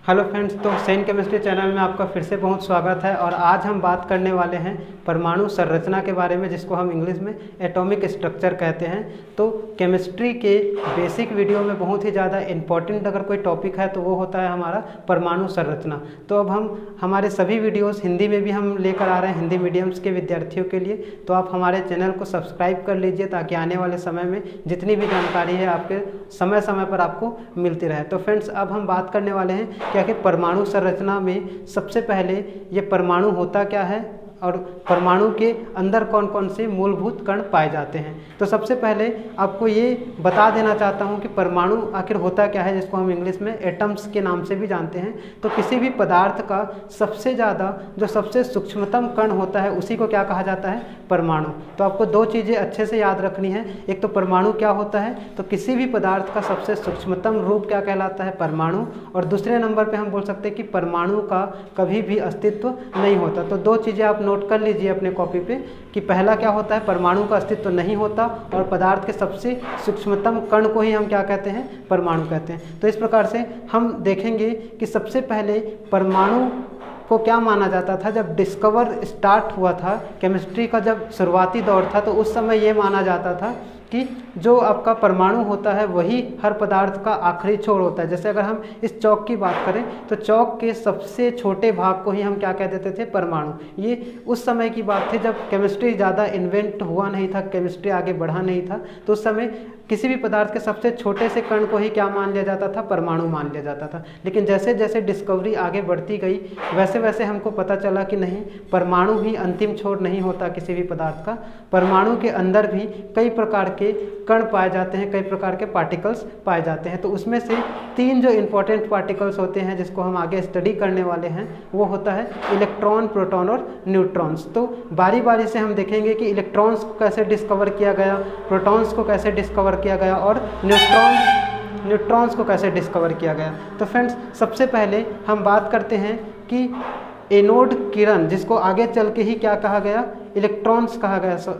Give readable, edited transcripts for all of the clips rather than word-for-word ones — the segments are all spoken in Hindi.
हेलो फ्रेंड्स, तो सेन केमिस्ट्री चैनल में आपका फिर से बहुत स्वागत है। और आज हम बात करने वाले हैं परमाणु संरचना के बारे में, जिसको हम इंग्लिश में एटॉमिक स्ट्रक्चर कहते हैं। तो केमिस्ट्री के बेसिक वीडियो में बहुत ही ज़्यादा इम्पॉर्टेंट अगर कोई टॉपिक है तो वो होता है हमारा परमाणु संरचना। तो अब हम हमारे सभी वीडियोज़ हिंदी में भी हम लेकर आ रहे हैं हिंदी मीडियम्स के विद्यार्थियों के लिए। तो आप हमारे चैनल को सब्सक्राइब कर लीजिए ताकि आने वाले समय में जितनी भी जानकारी है आपके समय समय पर आपको मिलती रहे। तो फ्रेंड्स, अब हम बात करने वाले हैं क्या कि परमाणु संरचना में सबसे पहले ये परमाणु होता क्या है और परमाणु के अंदर कौन कौन से मूलभूत कण पाए जाते हैं। तो सबसे पहले आपको ये बता देना चाहता हूँ कि परमाणु आखिर होता क्या है, जिसको हम इंग्लिश में एटम्स के नाम से भी जानते हैं। तो किसी भी पदार्थ का सबसे ज़्यादा जो सबसे सूक्ष्मतम कण होता है उसी को क्या कहा जाता है, परमाणु। तो आपको दो चीज़ें अच्छे से याद रखनी है। एक तो परमाणु क्या होता है, तो किसी भी पदार्थ का सबसे सूक्ष्मतम रूप क्या कहलाता है, परमाणु। और दूसरे नंबर पर हम बोल सकते हैं कि परमाणु का कभी भी अस्तित्व नहीं होता। तो दो चीज़ें आप नोट कर लीजिए अपने कॉपी पे कि पहला क्या होता है, परमाणु का अस्तित्व नहीं होता, और पदार्थ के सबसे सूक्ष्मतम कण को ही हम क्या कहते हैं, परमाणु कहते हैं। तो इस प्रकार से हम देखेंगे कि सबसे पहले परमाणु को क्या माना जाता था। जब डिस्कवर स्टार्ट हुआ था, केमिस्ट्री का जब शुरुआती दौर था, तो उस समय ये माना जाता था कि जो आपका परमाणु होता है वही हर पदार्थ का आखिरी छोर होता है। जैसे अगर हम इस चौक की बात करें तो चौक के सबसे छोटे भाग को ही हम क्या कह देते थे, परमाणु। ये उस समय की बात थी जब केमिस्ट्री ज़्यादा इन्वेंट हुआ नहीं था, केमिस्ट्री आगे बढ़ा नहीं था। तो उस समय किसी भी पदार्थ के सबसे छोटे से कण को ही क्या मान लिया जाता था, परमाणु मान लिया जाता था। लेकिन जैसे जैसे डिस्कवरी आगे बढ़ती गई वैसे वैसे हमको पता चला कि नहीं, परमाणु ही अंतिम छोर नहीं होता किसी भी पदार्थ का। परमाणु के अंदर भी कई प्रकार के कण पाए जाते हैं, कई प्रकार के पार्टिकल्स पाए जाते हैं। तो उसमें से तीन जो इम्पोर्टेंट पार्टिकल्स होते हैं जिसको हम आगे स्टडी करने वाले हैं वो होता है इलेक्ट्रॉन, प्रोटॉन और न्यूट्रॉन्स। तो बारी बारी से हम देखेंगे कि इलेक्ट्रॉन्स को कैसे डिस्कवर किया गया, प्रोटॉन्स को कैसे डिस्कवर किया गया और न्यूट्रॉन्स को कैसे डिस्कवर किया गया। तो फ्रेंड्स, सबसे पहले हम बात करते हैं कि एनोड किरण, जिसको आगे चल के ही क्या कहा गया, इलेक्ट्रॉन्स कहा गया।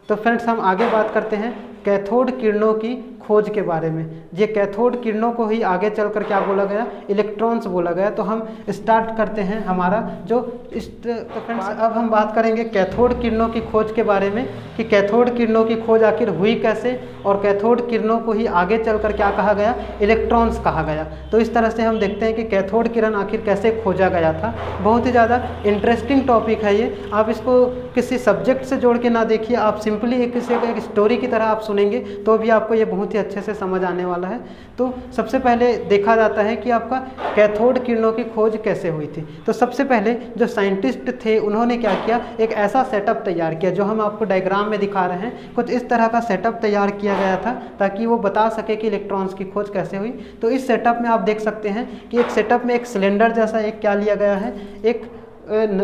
तो फ्रेंड्स, हम आगे बात करते हैं कैथोड किरणों की खोज के बारे में। ये कैथोड किरणों को ही आगे चलकर क्या बोला गया, इलेक्ट्रॉन्स बोला गया। तो हम स्टार्ट करते हैं हमारा जो तो फ्रेंड्स, अब हम बात करेंगे कैथोड किरणों की खोज के बारे में कि कैथोड किरणों की खोज आखिर हुई कैसे, और कैथोड किरणों को ही आगे चलकर क्या कहा गया, इलेक्ट्रॉन्स कहा गया। तो इस तरह से हम देखते हैं कि कैथोड किरण आखिर कैसे खोजा गया था। बहुत ही ज़्यादा इंटरेस्टिंग टॉपिक है ये। आप इसको किसी सब्जेक्ट से जोड़ के ना देखिए, आप सिंपली एक स्टोरी की तरह आप सुनेंगे तो भी आपको ये बहुत ही अच्छे से समझ आने वाला है। तो सबसे पहले देखा जाता है कि आपका कैथोड किरणों की खोज कैसे हुई थी। तो सबसे पहले जो साइंटिस्ट थे उन्होंने क्या किया, एक ऐसा सेटअप तैयार किया जो हम आपको डायग्राम में दिखा रहे हैं। कुछ इस तरह का सेटअप तैयार किया गया था ताकि वो बता सके कि इलेक्ट्रॉन्स की खोज कैसे हुई। तो इस सेटअप में आप देख सकते हैं कि एक सेटअप में एक सिलेंडर जैसा एक क्या लिया गया है, एक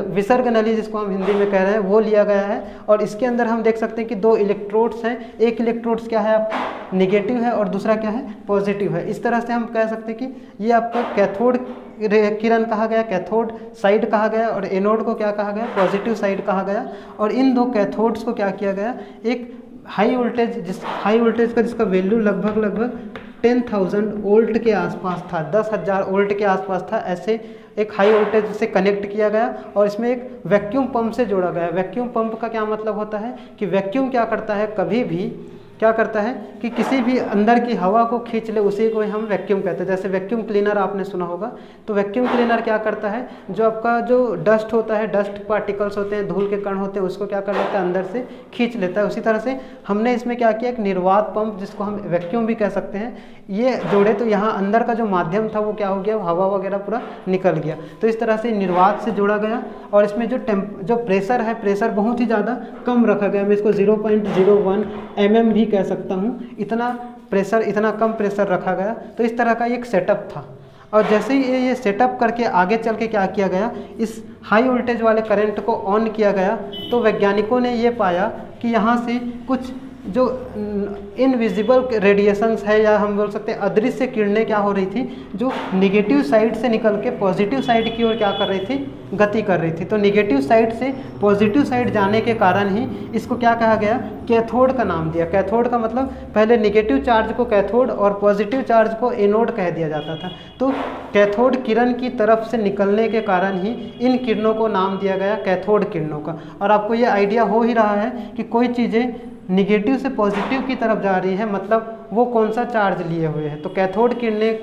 विसर्ग नली जिसको हम हिंदी में कह रहे हैं वो लिया गया है। और इसके अंदर हम देख सकते हैं कि दो इलेक्ट्रोड्स हैं। एक इलेक्ट्रोड्स क्या है, आपका निगेटिव है और दूसरा क्या है, पॉजिटिव है। इस तरह से हम कह सकते हैं कि ये आपका कैथोड किरण कहा गया, कैथोड साइड कहा गया, और एनोड को क्या कहा गया, पॉजिटिव साइड कहा गया। और इन दो कैथोड्स को क्या किया गया, एक हाई वोल्टेज का जिसका वैल्यू लगभग 10,000 वोल्ट के आसपास था, 10,000 वोल्ट के आसपास था, ऐसे एक हाई वोल्टेज से कनेक्ट किया गया और इसमें एक वैक्यूम पंप से जोड़ा गया। वैक्यूम पंप का क्या मतलब होता है कि वैक्यूम क्या करता है, कभी भी क्या करता है कि किसी भी अंदर की हवा को खींच ले, उसी को हम वैक्यूम कहते हैं। जैसे वैक्यूम क्लीनर आपने सुना होगा, तो वैक्यूम क्लीनर क्या करता है, जो आपका जो डस्ट होता है, डस्ट पार्टिकल्स होते हैं, धूल के कण होते हैं, उसको क्या कर लेता है, अंदर से खींच लेता है। उसी तरह से हमने इसमें क्या किया, एक निर्वात पंप जिसको हम वैक्यूम भी कह सकते हैं, ये जोड़े। तो यहाँ अंदर का जो माध्यम था वो क्या हो गया, हवा वगैरह पूरा निकल गया। तो इस तरह से निर्वात से जोड़ा गया। और इसमें जो प्रेशर है, प्रेशर बहुत ही ज़्यादा कम रखा गया। मैं इसको 0.01 mm भी कह सकता हूँ, इतना प्रेशर, इतना कम प्रेशर रखा गया। तो इस तरह का एक सेटअप था। और जैसे ही ये सेटअप करके आगे चल के क्या किया गया, इस हाई वोल्टेज वाले करंट को ऑन किया गया, तो वैज्ञानिकों ने ये पाया कि यहाँ से कुछ जो इनविजिबल रेडिएशंस है, या हम बोल सकते हैं अदृश्य किरणें क्या हो रही थी, जो निगेटिव साइड से निकल के पॉजिटिव साइड की ओर क्या कर रही थी, गति कर रही थी। तो निगेटिव साइड से पॉजिटिव साइड जाने के कारण ही इसको क्या कहा गया, कैथोड का नाम दिया। कैथोड का मतलब पहले निगेटिव चार्ज को कैथोड और पॉजिटिव चार्ज को एनोड कह दिया जाता था। तो कैथोड किरण की तरफ से निकलने के कारण ही इन किरणों को नाम दिया गया कैथोड किरणों का। और आपको ये आइडिया हो ही रहा है कि कोई चीज़ें निगेटिव से पॉजिटिव की तरफ जा रही है, मतलब वो कौन सा चार्ज लिए हुए हैं। तो कैथोड किरणें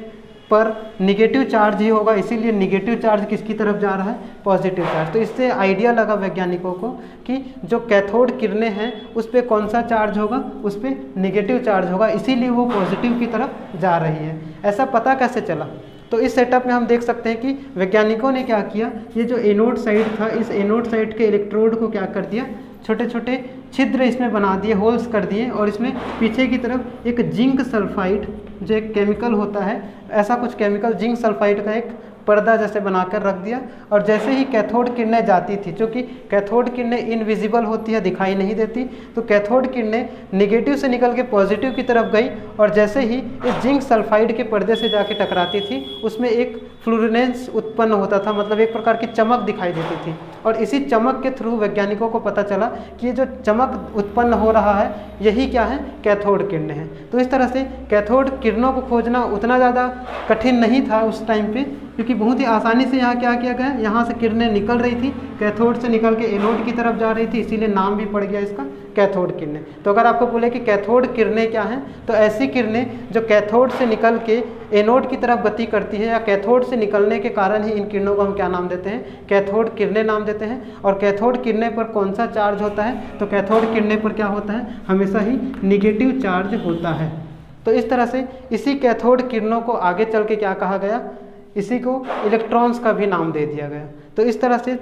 पर निगेटिव चार्ज ही होगा, इसीलिए निगेटिव चार्ज किसकी तरफ जा रहा है, पॉजिटिव चार्ज। तो इससे आइडिया लगा वैज्ञानिकों को कि जो कैथोड किरणें हैं उस पर कौन सा चार्ज होगा, उस पर निगेटिव चार्ज होगा, इसीलिए वो पॉजिटिव की तरफ जा रही है। ऐसा पता कैसे चला? तो इस सेटअप में हम देख सकते हैं कि वैज्ञानिकों ने क्या किया, ये जो एनोड साइड था, इस एनोड साइड के इलेक्ट्रोड को क्या कर दिया, छोटे छोटे छिद्र इसमें बना दिए, होल्स कर दिए, और इसमें पीछे की तरफ एक जिंक सल्फाइड जो एक केमिकल होता है, ऐसा कुछ केमिकल जिंक सल्फाइड का एक पर्दा जैसे बनाकर रख दिया। और जैसे ही कैथोड किरणें जाती थी, क्योंकि कैथोड किरणें इनविजिबल होती है, दिखाई नहीं देती, तो कैथोड किरणें निगेटिव से निकल के पॉजिटिव की तरफ गई, और जैसे ही इस जिंक सल्फाइड के पर्दे से जाके टकराती थी, उसमें एक फ्लोरेसेंस उत्पन्न होता था, मतलब एक प्रकार की चमक दिखाई देती थी। और इसी चमक के थ्रू वैज्ञानिकों को पता चला कि ये जो चमक उत्पन्न हो रहा है, यही क्या है, कैथोड किरणें हैं। तो इस तरह से कैथोड किरणों को खोजना उतना ज़्यादा कठिन नहीं था उस टाइम पे, क्योंकि बहुत ही आसानी से यहाँ क्या किया गया, यहाँ से किरणें निकल रही थी, कैथोड से निकल के एनोड की तरफ जा रही थी, इसीलिए नाम भी पड़ गया इसका कैथोड किरणें। तो अगर आपको बोले कि कैथोड किरणें क्या हैं, तो ऐसी किरणें जो कैथोड से निकल के एनोड की तरफ गति करती है, या कैथोड से निकलने के कारण ही इन किरणों को हम क्या नाम देते हैं, कैथोड किरणें नाम देते हैं। और कैथोड किरणें पर कौन सा चार्ज होता है, तो कैथोड किरणें पर क्या होता है, हमेशा ही निगेटिव चार्ज होता है। तो इस तरह से इसी कैथोड किरणों को आगे चल के क्या कहा गया, इसी को इलेक्ट्रॉन्स का भी नाम दे दिया गया। तो इस तरह से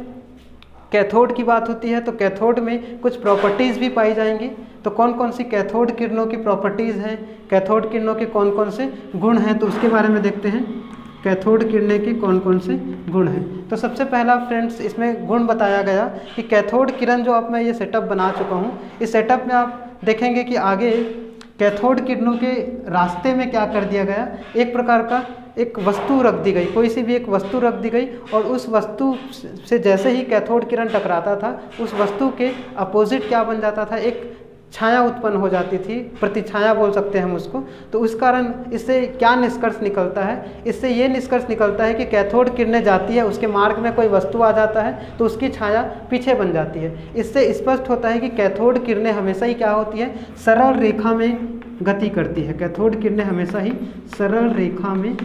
कैथोड की बात होती है तो कैथोड में कुछ प्रॉपर्टीज़ भी पाई जाएंगी। तो कौन कौन सी कैथोड किरणों की प्रॉपर्टीज़ हैं, कैथोड किरणों के कौन कौन से गुण हैं, तो उसके बारे में देखते हैं। कैथोड किरणें के कौन कौन से गुण हैं। तो सबसे पहला फ्रेंड्स इसमें गुण बताया गया कि कैथोड किरण जो अब मैं ये सेटअप बना चुका हूँ, इस सेटअप में आप देखेंगे कि आगे कैथोड किरणों के रास्ते में क्या कर दिया गया, एक प्रकार का एक वस्तु रख दी गई, कोई सी भी एक वस्तु रख दी गई, और उस वस्तु से जैसे ही कैथोड किरण टकराता था, उस वस्तु के अपोजिट क्या बन जाता था, एक छाया उत्पन्न हो जाती थी, प्रतिछाया बोल सकते हैं हम उसको। तो उस कारण इससे क्या निष्कर्ष निकलता है, इससे ये निष्कर्ष निकलता है कि कैथोड किरणें जाती है, उसके मार्ग में कोई वस्तु आ जाता है तो उसकी छाया पीछे बन जाती है। इससे स्पष्ट होता है कि कैथोड किरणें हमेशा ही क्या होती है, सरल रेखा में गति करती है। कैथोड किरणें हमेशा ही सरल रेखा में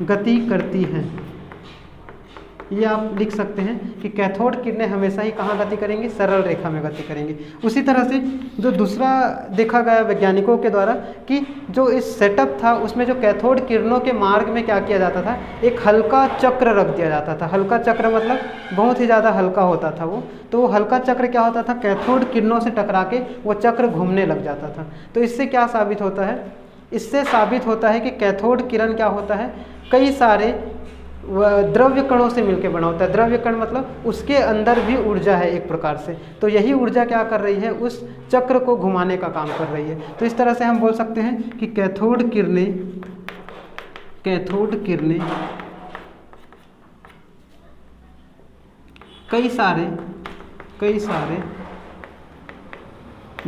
गति करती हैं। ये आप लिख सकते हैं कि कैथोड किरणें हमेशा ही कहाँ गति करेंगी, सरल रेखा में गति करेंगी। उसी तरह से जो दूसरा देखा गया वैज्ञानिकों के द्वारा कि जो इस सेटअप था उसमें जो कैथोड किरणों के मार्ग में क्या किया जाता था, एक हल्का चक्र रख दिया जाता था। हल्का चक्र मतलब बहुत ही ज़्यादा हल्का होता था वो। तो वो हल्का चक्र क्या होता था, कैथोड किरणों से टकरा के वो चक्र घूमने लग जाता था। तो इससे क्या साबित होता है, इससे साबित होता है कि कैथोड किरण क्या होता है, कई सारे द्रव्य कणों से मिलकर बना होता है। द्रव्य कण मतलब उसके अंदर भी ऊर्जा है एक प्रकार से, तो यही ऊर्जा क्या कर रही है, उस चक्र को घुमाने का काम कर रही है। तो इस तरह से हम बोल सकते हैं कि कैथोड किरणें कई सारे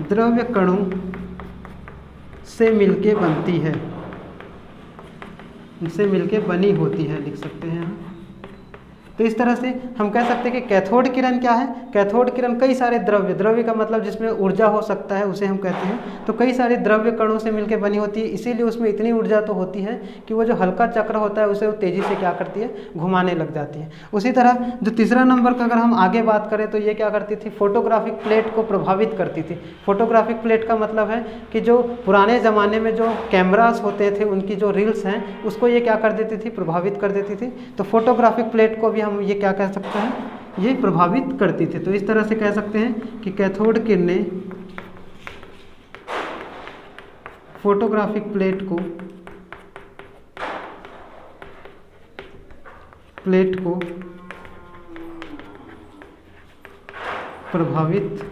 द्रव्य कणों से मिलके बनती है, से मिलके बनी होती है, लिख सकते हैं हम। तो इस तरह से हम कह सकते हैं कि कैथोड किरण क्या है, कैथोड किरण कई सारे द्रव्य का मतलब जिसमें ऊर्जा हो सकता है उसे हम कहते हैं। तो कई सारे द्रव्य कणों से मिलकर बनी होती है, इसीलिए उसमें इतनी ऊर्जा तो होती है कि वो जो हल्का चक्र होता है उसे वो तेज़ी से क्या करती है, घुमाने लग जाती है। उसी तरह जो तीसरा नंबर का अगर हम आगे बात करें तो ये क्या करती थी, फोटोग्राफिक प्लेट को प्रभावित करती थी। फोटोग्राफिक प्लेट का मतलब है कि जो पुराने ज़माने में जो कैमरास होते थे उनकी जो रील्स हैं उसको ये क्या कर देती थी, प्रभावित कर देती थी। तो फोटोग्राफिक प्लेट को भी हम ये क्या कह सकते हैं, ये प्रभावित करती थी। तो इस तरह से कह सकते हैं कि कैथोड किरणें फोटोग्राफिक प्लेट को प्रभावित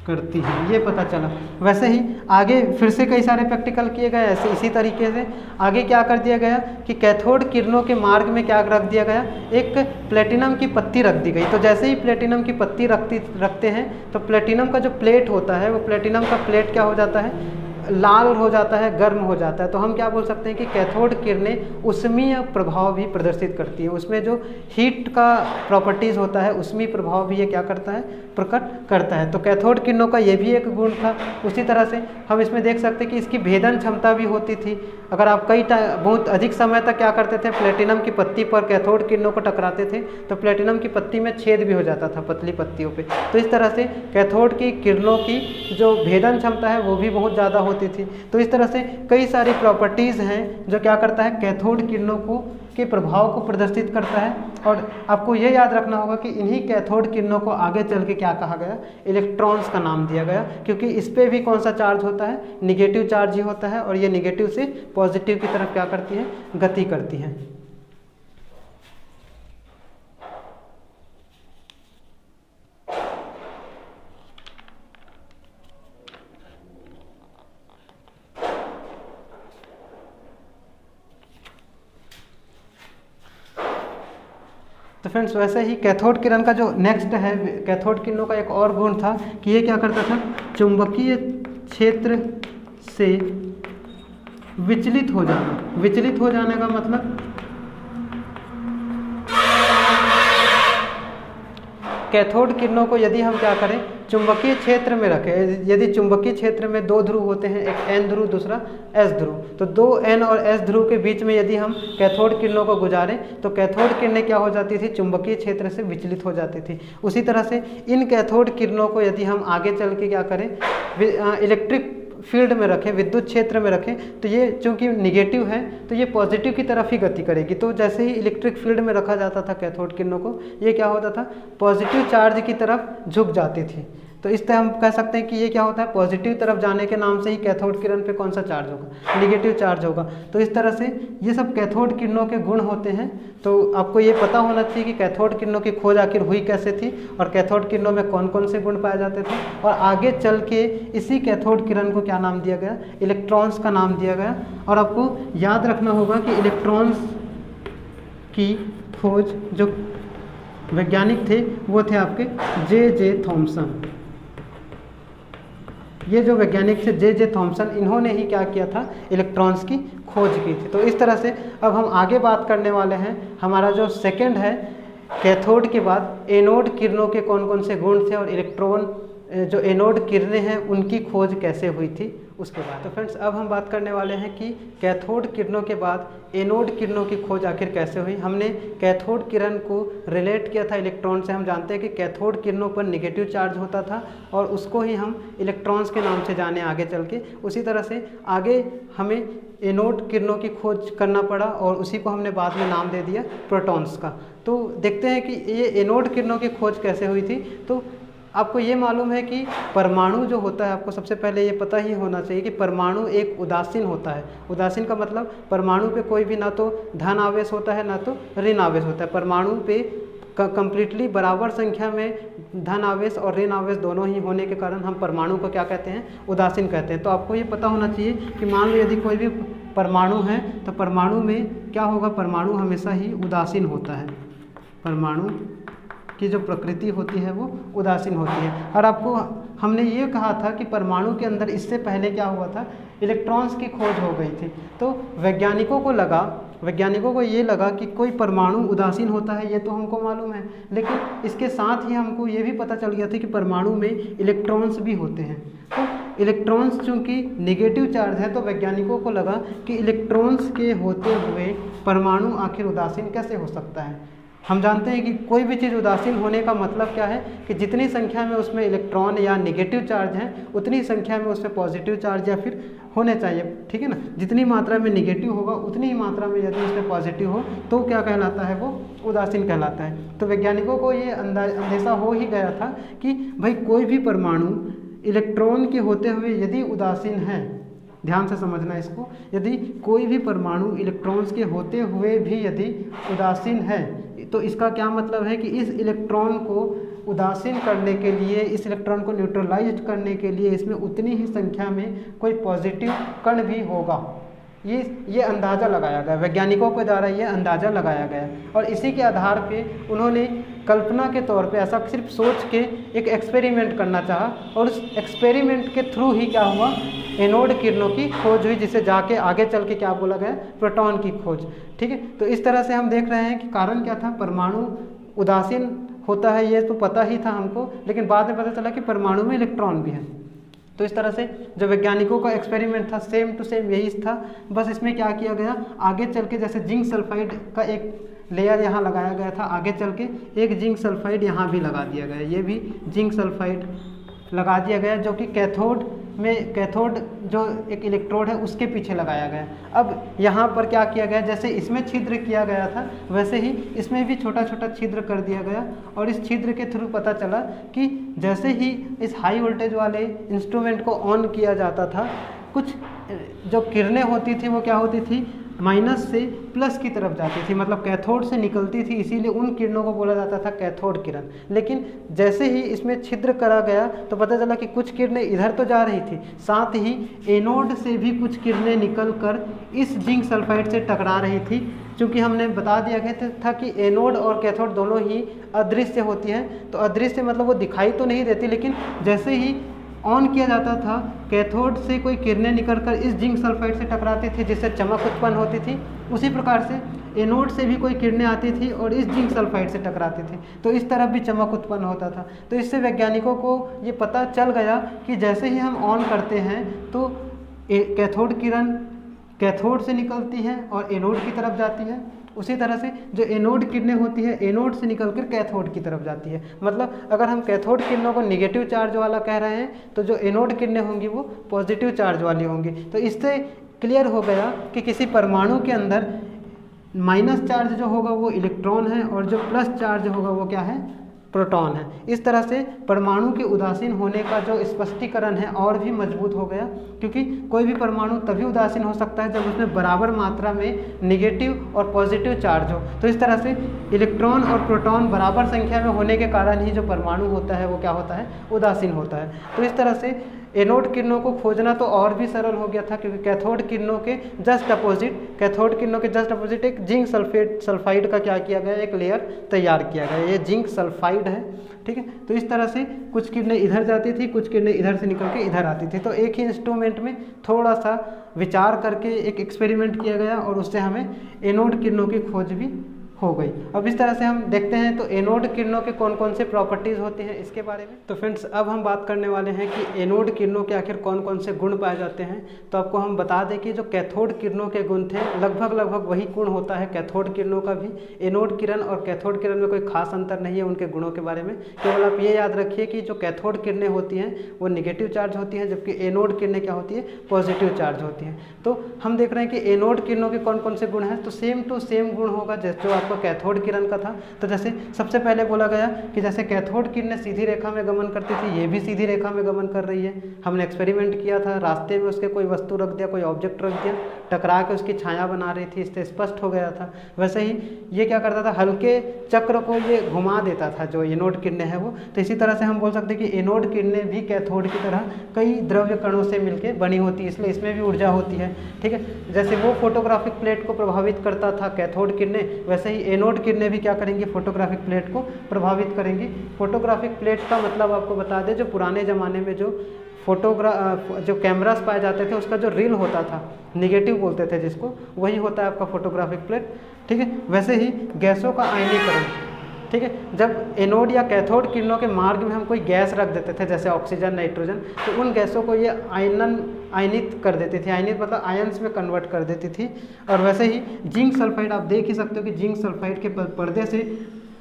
करती है, ये पता चला। वैसे ही आगे फिर से कई सारे प्रैक्टिकल किए गए ऐसे इसी तरीके से। आगे क्या कर दिया गया कि कैथोड किरणों के मार्ग में क्या रख दिया गया, एक प्लेटिनम की पत्ती रख दी गई। तो जैसे ही प्लेटिनम की पत्ती रखते हैं तो प्लेटिनम का जो प्लेट होता है वो प्लेटिनम का प्लेट क्या हो जाता है, लाल हो जाता है, गर्म हो जाता है। तो हम क्या बोल सकते हैं कि कैथोड किरणें उष्मीय प्रभाव भी प्रदर्शित करती हैं। उसमें जो हीट का प्रॉपर्टीज़ होता है उष्मीय प्रभाव भी ये क्या करता है, प्रकट करता है। तो कैथोड किरणों का ये भी एक गुण था। उसी तरह से हम इसमें देख सकते हैं कि इसकी भेदन क्षमता भी होती थी। अगर आप बहुत अधिक समय तक क्या करते थे, प्लेटिनम की पत्ती पर कैथोड किरणों को टकराते थे तो प्लेटिनम की पत्ती में छेद भी हो जाता था पतली पत्तियों पे। तो इस तरह से कैथोड की किरणों की जो भेदन क्षमता है वो भी बहुत ज़्यादा होती थी। तो इस तरह से कई सारी प्रॉपर्टीज़ हैं जो क्या करता है, कैथोड किरणों को के प्रभाव को प्रदर्शित करता है। और आपको ये याद रखना होगा कि इन्हीं कैथोड किरणों को आगे चल के क्या कहा गया, इलेक्ट्रॉन्स का नाम दिया गया, क्योंकि इस पर भी कौन सा चार्ज होता है, निगेटिव चार्ज ही होता है। और ये निगेटिव से पॉजिटिव की तरफ क्या करती है, गति करती है। तो फ्रेंड्स वैसे ही कैथोड किरण का जो नेक्स्ट है, कैथोड किरणों का एक और गुण था कि ये क्या करता था, चुंबकीय क्षेत्र से विचलित हो जाना। विचलित हो जाने का मतलब कैथोड किरणों को यदि हम क्या करें, चुंबकीय क्षेत्र में रखें। यदि चुंबकीय क्षेत्र में दो ध्रुव होते हैं, एक N ध्रुव दूसरा S ध्रुव, तो दो N और S ध्रुव के बीच में यदि हम कैथोड किरणों को गुजारें तो कैथोड किरणें क्या हो जाती थी, चुंबकीय क्षेत्र से विचलित हो जाती थी। उसी तरह से इन कैथोड किरणों को यदि हम आगे चल के क्या करें, इलेक्ट्रिक फील्ड में रखें, विद्युत क्षेत्र में रखें, तो ये चूंकि निगेटिव है तो ये पॉजिटिव की तरफ ही गति करेगी। तो जैसे ही इलेक्ट्रिक फील्ड में रखा जाता था कैथोड किरणों को, ये क्या होता था, पॉजिटिव चार्ज की तरफ झुक जाती थी। तो इस तरह हम कह सकते हैं कि ये क्या होता है, पॉजिटिव तरफ जाने के नाम से ही कैथोड किरण पे कौन सा चार्ज होगा, निगेटिव चार्ज होगा। तो इस तरह से ये सब कैथोड किरणों के गुण होते हैं। तो आपको ये पता होना चाहिए कि कैथोड किरणों की खोज आखिर हुई कैसे थी और कैथोड किरणों में कौन कौन से गुण पाए जाते थे। और आगे चल के इसी कैथोड किरण को क्या नाम दिया गया, इलेक्ट्रॉन्स का नाम दिया गया। और आपको याद रखना होगा कि इलेक्ट्रॉन्स की खोज जो वैज्ञानिक थे वो थे आपके J.J. थॉमसन। ये जो वैज्ञानिक थे J.J. थॉमसन, इन्होंने ही क्या किया था, इलेक्ट्रॉन्स की खोज की थी। तो इस तरह से अब हम आगे बात करने वाले हैं, हमारा जो सेकंड है, कैथोड के बाद एनोड किरणों के कौन कौन से गुण थे और इलेक्ट्रॉन जो एनोड किरणें हैं उनकी खोज कैसे हुई थी उसके बाद। तो फ्रेंड्स अब हम बात करने वाले हैं कि कैथोड किरणों के बाद एनोड किरणों की खोज आखिर कैसे हुई। हमने कैथोड किरण को रिलेट किया था इलेक्ट्रॉन से। हम जानते हैं कि कैथोड किरणों पर निगेटिव चार्ज होता था और उसको ही हम इलेक्ट्रॉन्स के नाम से जाने आगे चल के। उसी तरह से आगे हमें एनोड किरणों की खोज करना पड़ा और उसी को हमने बाद में नाम दे दिया प्रोटॉन्स का। तो देखते हैं कि ये एनोड किरणों की खोज कैसे हुई थी। तो आपको ये मालूम है कि परमाणु जो होता है, आपको सबसे पहले ये पता ही होना चाहिए कि परमाणु एक उदासीन होता है। उदासीन का मतलब परमाणु पे कोई भी ना तो धन आवेश होता है ना तो ऋण आवेश होता है। परमाणु पे कंप्लीटली बराबर संख्या में धन आवेश और ऋण आवेश दोनों ही होने के कारण हम परमाणु को क्या कहते हैं, उदासीन कहते हैं। तो आपको ये पता होना चाहिए कि मान लो यदि कोई भी परमाणु है तो परमाणु में क्या होगा, परमाणु हमेशा ही उदासीन होता है। परमाणु की जो प्रकृति होती है वो उदासीन होती है। और आपको हमने ये कहा था कि परमाणु के अंदर इससे पहले क्या हुआ था, इलेक्ट्रॉन्स की खोज हो गई थी। तो वैज्ञानिकों को ये लगा कि कोई परमाणु उदासीन होता है, ये तो हमको मालूम है, लेकिन इसके साथ ही हमको ये भी पता चल गया था कि परमाणु में इलेक्ट्रॉन्स भी होते हैं। तो इलेक्ट्रॉन्स चूँकि निगेटिव चार्ज है तो वैज्ञानिकों को लगा कि इलेक्ट्रॉन्स के होते हुए परमाणु आखिर उदासीन कैसे हो सकता है। हम जानते हैं कि कोई भी चीज़ उदासीन होने का मतलब क्या है कि जितनी संख्या में उसमें इलेक्ट्रॉन या नेगेटिव चार्ज हैं उतनी संख्या में उसमें पॉजिटिव चार्ज या फिर होने चाहिए, ठीक है ना। जितनी मात्रा में नेगेटिव होगा उतनी ही मात्रा में यदि उसमें पॉजिटिव हो तो क्या कहलाता है, वो उदासीन कहलाता है। तो वैज्ञानिकों को ये अंदेशा हो ही गया था कि भाई कोई भी परमाणु इलेक्ट्रॉन के होते हुए यदि उदासीन है, ध्यान से समझना इसको, यदि कोई भी परमाणु इलेक्ट्रॉन्स के होते हुए भी यदि उदासीन है तो इसका क्या मतलब है कि इस इलेक्ट्रॉन को उदासीन करने के लिए, इस इलेक्ट्रॉन को न्यूट्रलाइज करने के लिए इसमें उतनी ही संख्या में कोई पॉजिटिव कण भी होगा। ये अंदाज़ा लगाया गया, वैज्ञानिकों के द्वारा ये अंदाज़ा लगाया गया और इसी के आधार पे उन्होंने कल्पना के तौर पे ऐसा सिर्फ सोच के एक एक्सपेरिमेंट करना चाहा और उस एक्सपेरिमेंट के थ्रू ही क्या हुआ, एनोड किरणों की खोज हुई, जिसे जाके आगे चल के क्या बोला गया, प्रोटॉन की खोज। ठीक है, तो इस तरह से हम देख रहे हैं कि कारण क्या था, परमाणु उदासीन होता है ये तो पता ही था हमको, लेकिन बाद में पता चला कि परमाणु में इलेक्ट्रॉन भी है। तो इस तरह से जो वैज्ञानिकों का एक्सपेरिमेंट था सेम टू सेम यही था, बस इसमें क्या किया गया, आगे चल के जैसे जिंक सल्फाइड का एक लेयर यहाँ लगाया गया था, आगे चल के एक जिंक सल्फाइड यहाँ भी लगा दिया गया, ये भी जिंक सल्फाइड लगा दिया गया जो कि कैथोड में, कैथोड जो एक इलेक्ट्रोड है उसके पीछे लगाया गया। अब यहाँ पर क्या किया गया, जैसे इसमें छिद्र किया गया था वैसे ही इसमें भी छोटा छोटा छिद्र कर दिया गया और इस छिद्र के थ्रू पता चला कि जैसे ही इस हाई वोल्टेज वाले इंस्ट्रूमेंट को ऑन किया जाता था, कुछ जो किरणें होती थी वो क्या होती थी, माइनस से प्लस की तरफ जाती थी, मतलब कैथोड से निकलती थी, इसीलिए उन किरणों को बोला जाता था कैथोड किरण। लेकिन जैसे ही इसमें छिद्र करा गया तो पता चला कि कुछ किरणें इधर तो जा रही थी, साथ ही एनोड से भी कुछ किरणें निकलकर इस जिंक सल्फाइड से टकरा रही थी। क्योंकि हमने बता दिया गया था कि एनोड और कैथोड दोनों ही अदृश्य होती हैं, तो अदृश्य मतलब वो दिखाई तो नहीं देती, लेकिन जैसे ही ऑन किया जाता था कैथोड से कोई किरणें निकलकर इस जिंक सल्फाइड से टकराती थी जिससे चमक उत्पन्न होती थी, उसी प्रकार से एनोड से भी कोई किरणें आती थी और इस जिंक सल्फाइड से टकराती थी, तो इस तरफ भी चमक उत्पन्न होता था। तो इससे वैज्ञानिकों को ये पता चल गया कि जैसे ही हम ऑन करते हैं तो कैथोड किरण कैथोड से निकलती है और एनोड की तरफ जाती है, उसी तरह से जो एनोड किरणें होती है एनोड से निकलकर कैथोड की तरफ जाती है। मतलब अगर हम कैथोड किरणों को निगेटिव चार्ज वाला कह रहे हैं तो जो एनोड किरणें होंगी वो पॉजिटिव चार्ज वाली होंगी। तो इससे क्लियर हो गया कि किसी परमाणु के अंदर माइनस चार्ज जो होगा वो इलेक्ट्रॉन है और जो प्लस चार्ज होगा वो क्या है, प्रोटॉन है। इस तरह से परमाणु के उदासीन होने का जो स्पष्टीकरण है और भी मजबूत हो गया, क्योंकि कोई भी परमाणु तभी उदासीन हो सकता है जब उसमें बराबर मात्रा में निगेटिव और पॉजिटिव चार्ज हो। तो इस तरह से इलेक्ट्रॉन और प्रोटॉन बराबर संख्या में होने के कारण ही जो परमाणु होता है वो क्या होता है, उदासीन होता है। तो इस तरह से एनोड किरणों को खोजना तो और भी सरल हो गया था, क्योंकि कैथोड किरणों के जस्ट अपोजिट एक जिंक सल्फाइड का क्या किया गया, एक लेयर तैयार किया गया, ये जिंक सल्फाइड है। ठीक है, तो इस तरह से कुछ किरणें इधर जाती थी, कुछ किरणें इधर से निकल के इधर आती थी। तो एक ही इंस्ट्रूमेंट में थोड़ा सा विचार करके एक एक्सपेरिमेंट किया गया और उससे हमें एनोड किरणों की खोज भी हो गई। अब इस तरह से हम देखते हैं तो एनोड किरणों के कौन कौन से प्रॉपर्टीज़ होती हैं इसके बारे में। तो फ्रेंड्स अब हम बात करने वाले हैं कि एनोड किरणों के आखिर कौन कौन से गुण पाए जाते हैं। तो आपको हम बता दें कि जो कैथोड किरणों के गुण थे लगभग वही गुण होता है कैथोड किरणों का भी। एनोड किरण और कैथोड किरण में कोई खास अंतर नहीं है उनके गुणों के बारे में। केवल आप ये याद रखिए कि जो कैथोड किरणें होती हैं वो निगेटिव चार्ज होती हैं, जबकि एनोड किरणें क्या होती है, पॉजिटिव चार्ज होती हैं। तो हम देख रहे हैं कि एनोड किरणों के कौन कौन से गुण हैं, तो सेम टू सेम गुण होगा जैसे जो आपको कैथोड किरण का था। तो जैसे सबसे पहले बोला गया कि जैसे कैथोड किरणें सीधी रेखा में गमन करती थी, ये भी सीधी रेखा में गमन कर रही है। हमने एक्सपेरिमेंट किया था, रास्ते में उसके कोई वस्तु रख दिया, कोई ऑब्जेक्ट रख दिया, टकरा के उसकी छाया बना रही थी, इससे स्पष्ट हो गया था। वैसे ही ये क्या करता था, हल्के चक्र को ये घुमा देता था जो एनोड किरणें हैं वो। तो इसी तरह से हम बोल सकते हैं कि एनोड किरणें भी कैथोड की तरह कई द्रव्य कणों से मिलकर बनी होती है, इसलिए इसमें भी ऊर्जा होती है। ठीक है, जैसे वो फोटोग्राफिक प्लेट को प्रभावित करता था कैथोड किरणें, वैसे ही एनोड किरणें भी क्या करेंगी, फोटोग्राफिक प्लेट को प्रभावित करेंगी। फोटोग्राफिक प्लेट का मतलब आपको बता दें, जो पुराने ज़माने में जो कैमरास पाए जाते थे उसका जो रील होता था, निगेटिव बोलते थे जिसको, वही होता है आपका फोटोग्राफिक प्लेट। ठीक है, वैसे ही गैसों का आयनीकरण, ठीक है, जब एनोड या कैथोड किरणों के मार्ग में हम कोई गैस रख देते थे जैसे ऑक्सीजन, नाइट्रोजन, तो उन गैसों को ये आयनित कर देती थी। आयनित मतलब आयंस में कन्वर्ट कर देती थी। और वैसे ही जिंक सल्फाइड, आप देख ही सकते हो कि जिंक सल्फाइड के पर्दे से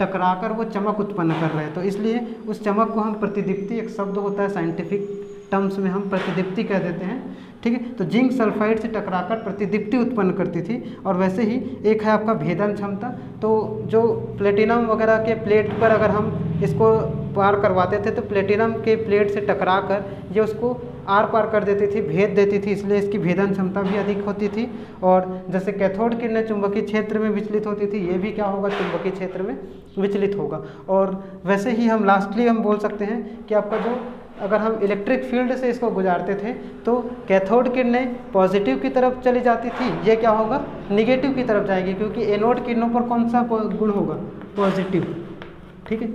टकराकर वो चमक उत्पन्न कर रहे हैं। तो इसलिए उस चमक को हम प्रतिदीप्ति, एक शब्द होता है साइंटिफिक टर्म्स में हम प्रतिदीप्ति कह देते हैं। ठीक है, तो जिंक सल्फाइड से टकराकर प्रतिदीप्ति उत्पन्न करती थी। और वैसे ही एक है आपका भेदन क्षमता। तो जो प्लेटिनम वगैरह के प्लेट पर अगर हम इसको पार करवाते थे तो प्लेटिनम के प्लेट से टकरा कर ये उसको आर पार कर देती थी, भेद देती थी, इसलिए इसकी भेदन क्षमता भी अधिक होती थी। और जैसे कैथोड किरणें चुंबकीय क्षेत्र में विचलित होती थी, ये भी क्या होगा, चुंबकीय क्षेत्र में विचलित होगा। और वैसे ही हम लास्टली हम बोल सकते हैं कि आपका जो अगर हम इलेक्ट्रिक फील्ड से इसको गुजारते थे तो कैथोड किरणें पॉजिटिव की तरफ चली जाती थी, ये क्या होगा, निगेटिव की तरफ जाएगी, क्योंकि एनोड किरणों पर कौन सा गुण होगा, पॉजिटिव। ठीक है,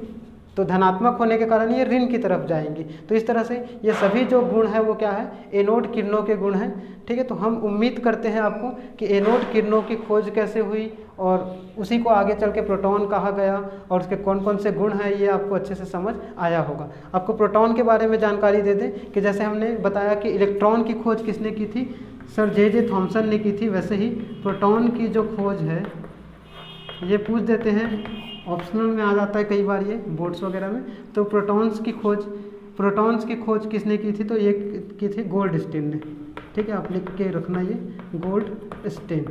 तो धनात्मक होने के कारण ये ऋण की तरफ जाएंगी। तो इस तरह से ये सभी जो गुण है वो क्या है, एनोड किरणों के गुण हैं। ठीक है, तो हम उम्मीद करते हैं आपको कि एनोड किरणों की खोज कैसे हुई और उसी को आगे चल के प्रोटॉन कहा गया और उसके कौन कौन से गुण हैं ये आपको अच्छे से समझ आया होगा। आपको प्रोटॉन के बारे में जानकारी दे दें कि जैसे हमने बताया कि इलेक्ट्रॉन की खोज किसने की थी, सर जे थॉमसन ने की थी, वैसे ही प्रोटॉन की जो खोज है ये पूछ देते हैं, ऑप्शनल में आ जाता है कई बार ये बोर्ड्स वगैरह में। तो प्रोटॉन्स की खोज किसने की थी, तो ये की थी गोल्डस्टीन ने। ठीक है, आप लिख के रखना ये गोल्डस्टीन।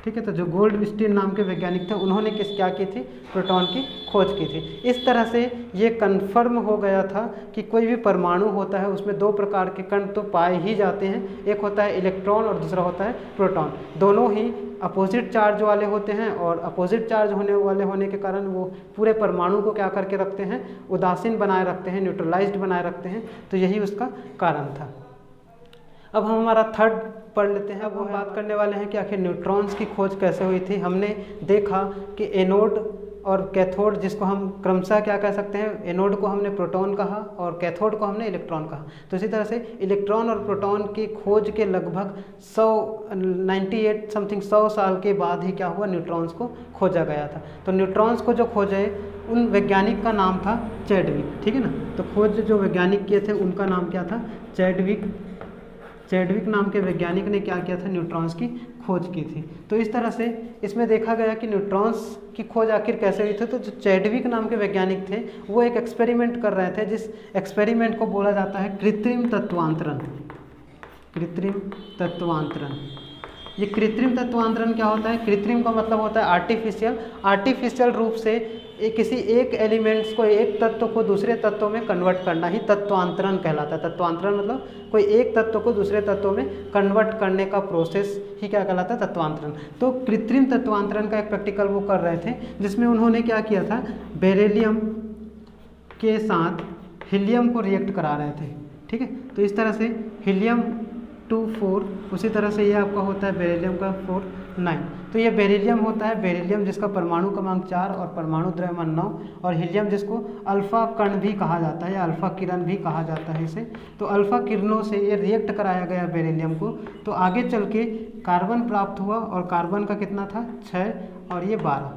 ठीक है, तो जो गोल्डस्टीन नाम के वैज्ञानिक थे उन्होंने क्या की थी, प्रोटॉन की खोज की थी। इस तरह से ये कन्फर्म हो गया था कि कोई भी परमाणु होता है उसमें दो प्रकार के कण तो पाए ही जाते हैं, एक होता है इलेक्ट्रॉन और दूसरा होता है प्रोटॉन। दोनों ही अपोजिट चार्ज वाले होते हैं और अपोजिट चार्ज होने के कारण वो पूरे परमाणु को क्या करके रखते हैं, उदासीन बनाए रखते हैं, न्यूट्रलाइज्ड बनाए रखते हैं। तो यही उसका कारण था। अब हम हमारा थर्ड पढ़ लेते हैं। अब हम बात करने वाले हैं कि आखिर न्यूट्रॉन्स की खोज कैसे हुई थी। हमने देखा कि एनोड और कैथोड, जिसको हम क्रमशः क्या कह सकते हैं, एनोड को हमने प्रोटॉन कहा और कैथोड को हमने इलेक्ट्रॉन कहा। तो इसी तरह से इलेक्ट्रॉन और प्रोटॉन की खोज के लगभग 100 साल के बाद ही क्या हुआ, न्यूट्रॉन्स को खोजा गया था। तो न्यूट्रॉन्स को जो खोजे उन वैज्ञानिक का नाम था चैडविक। ठीक है ना, तो खोज जो वैज्ञानिक किए थे उनका नाम क्या था, चैडविक नाम के वैज्ञानिक ने क्या किया था, न्यूट्रॉन्स की खोज की थी। तो इस तरह से इसमें देखा गया कि न्यूट्रॉन्स की खोज आखिर कैसे हुई थी। तो जो चैडविक नाम के वैज्ञानिक थे वो एक एक्सपेरिमेंट कर रहे थे, जिस एक्सपेरिमेंट को बोला जाता है कृत्रिम तत्वांतरण। ये कृत्रिम तत्वांतरण क्या होता है, कृत्रिम का मतलब होता है आर्टिफिशियल रूप से किसी एक एलिमेंट्स को, एक तत्व को दूसरे तत्व में कन्वर्ट करना ही तत्वांतरण कहलाता है। तत्वांतरण मतलब कोई एक तत्व को दूसरे तत्व में कन्वर्ट करने का प्रोसेस ही क्या कहलाता है, तत्वांतरण। तो कृत्रिम तत्वांतरण का एक प्रैक्टिकल वो कर रहे थे, जिसमें उन्होंने क्या किया था, बेरिलियम के साथ हीलियम को रिएक्ट करा रहे थे। ठीक है, तो इस तरह से हीलियम 2 4, उसी तरह से ये आपका होता है बेरिलियम का 4 9। तो ये बेरिलियम होता है, बेरिलियम जिसका परमाणु क्रमांक 4 और परमाणु द्रव्यमान 9, और हीलियम जिसको अल्फा कण भी कहा जाता है या अल्फा किरण भी कहा जाता है इसे। तो अल्फा किरणों से ये रिएक्ट कराया गया बेरिलियम को, तो आगे चल के कार्बन प्राप्त हुआ और कार्बन का कितना था, 6 और ये 12।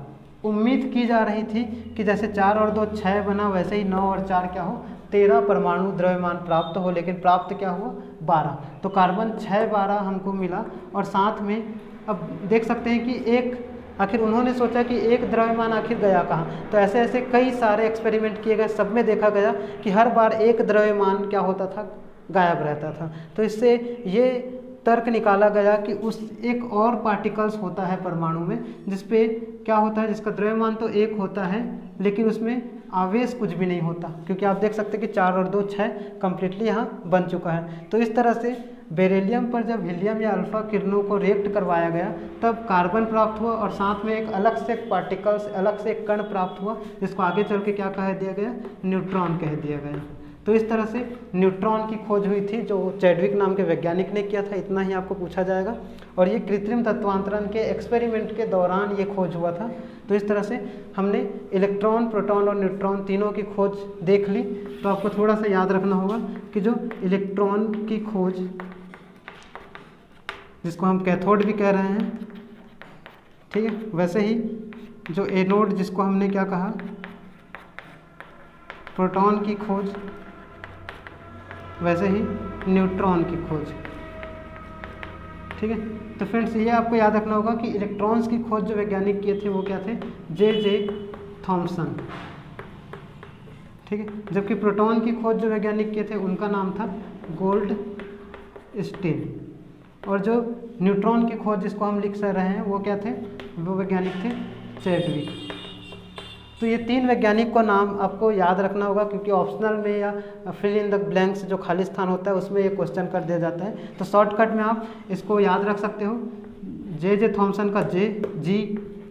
उम्मीद की जा रही थी कि जैसे 4 और 2 6 बना, वैसे ही 9 और 4 क्या हो, 13 परमाणु द्रव्यमान प्राप्त हो, लेकिन प्राप्त क्या हुआ, 12। तो कार्बन 6 12 हमको मिला। और साथ में अब देख सकते हैं कि एक, आखिर उन्होंने सोचा कि एक द्रव्यमान आखिर गया कहाँ। तो ऐसे ऐसे कई सारे एक्सपेरिमेंट किए गए, सब में देखा गया कि हर बार एक द्रव्यमान क्या होता था, गायब रहता था। तो इससे ये तर्क निकाला गया कि उस एक और पार्टिकल्स होता है परमाणु में, जिसपे क्या होता है, जिसका द्रव्यमान तो एक होता है लेकिन उसमें आवेश कुछ भी नहीं होता, क्योंकि आप देख सकते हैं कि 4 और 2 6 कम्प्लीटली यहाँ बन चुका है। तो इस तरह से बेरिलियम पर जब हीलियम या अल्फा किरणों को रिएक्ट करवाया गया तब कार्बन प्राप्त हुआ और साथ में एक अलग से पार्टिकल्स, अलग से एक कण प्राप्त हुआ, जिसको आगे चल के क्या कह दिया गया, न्यूट्रॉन कह दिया गया। तो इस तरह से न्यूट्रॉन की खोज हुई थी, जो चैडविक नाम के वैज्ञानिक ने किया था। इतना ही आपको पूछा जाएगा। और ये कृत्रिम तत्वांतरण के एक्सपेरिमेंट के दौरान ये खोज हुआ था। तो इस तरह से हमने इलेक्ट्रॉन, प्रोटॉन और न्यूट्रॉन तीनों की खोज देख ली। तो आपको थोड़ा सा याद रखना होगा कि जो इलेक्ट्रॉन की खोज, जिसको हम कैथोड भी कह रहे हैं, ठीक है, वैसे ही जो एनोड, जिसको हमने क्या कहा, प्रोटॉन की खोज, वैसे ही न्यूट्रॉन की खोज। ठीक है, तो फ्रेंड्स ये आपको याद रखना होगा कि इलेक्ट्रॉन्स की खोज जो वैज्ञानिक किए थे वो क्या थे, जे थॉमसन। ठीक है, जबकि प्रोटॉन की खोज जो वैज्ञानिक किए थे उनका नाम था गोल्डस्टीन। और जो न्यूट्रॉन की खोज जिसको हम लिख रहे हैं वो क्या थे, वो वैज्ञानिक थे चैडविक। तो ये 3 वैज्ञानिक का नाम आपको याद रखना होगा, क्योंकि ऑप्शनल में या फिल इन द ब्लैंक्स जो खाली स्थान होता है उसमें ये क्वेश्चन कर दिया जाता है। तो शॉर्टकट में आप इसको याद रख सकते हो, जे थॉमसन का जे, जी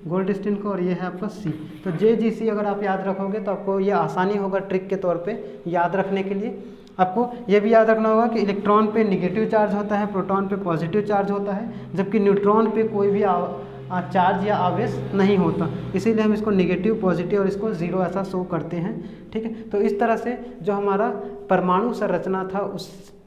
गोल्डस्टीन का, और ये है आपका सी। तो JGC अगर आप याद रखोगे तो आपको ये आसानी होगा ट्रिक के तौर पे याद रखने के लिए। आपको ये भी याद रखना होगा कि इलेक्ट्रॉन पे नेगेटिव चार्ज होता है, प्रोटॉन पे पॉजिटिव चार्ज होता है, जबकि न्यूट्रॉन पे कोई भी चार्ज या आवेश नहीं होता, इसीलिए हम इसको नेगेटिव, पॉजिटिव और इसको ज़ीरो ऐसा शो करते हैं। ठीक है, तो इस तरह से जो हमारा परमाणु संरचना था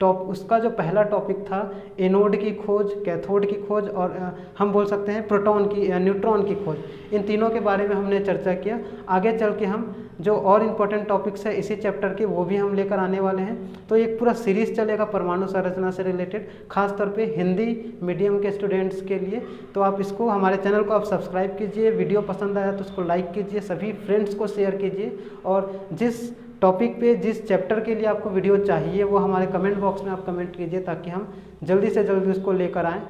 उसका जो पहला टॉपिक था एनोड की खोज, कैथोड की खोज और हम बोल सकते हैं प्रोटॉन की या न्यूट्रॉन की खोज, इन तीनों के बारे में हमने चर्चा किया। आगे चल के हम जो और इम्पोर्टेंट टॉपिक्स है इसी चैप्टर के वो भी हम लेकर आने वाले हैं। तो एक पूरा सीरीज़ चलेगा परमाणु संरचना से रिलेटेड, खास तौर पे हिंदी मीडियम के स्टूडेंट्स के लिए। तो आप इसको, हमारे चैनल को आप सब्सक्राइब कीजिए, वीडियो पसंद आया तो उसको लाइक कीजिए, सभी फ्रेंड्स को शेयर कीजिए, और जिस टॉपिक पे, जिस चैप्टर के लिए आपको वीडियो चाहिए वो हमारे कमेंट बॉक्स में आप कमेंट कीजिए, ताकि हम जल्दी से जल्दी उसको लेकर आएँ।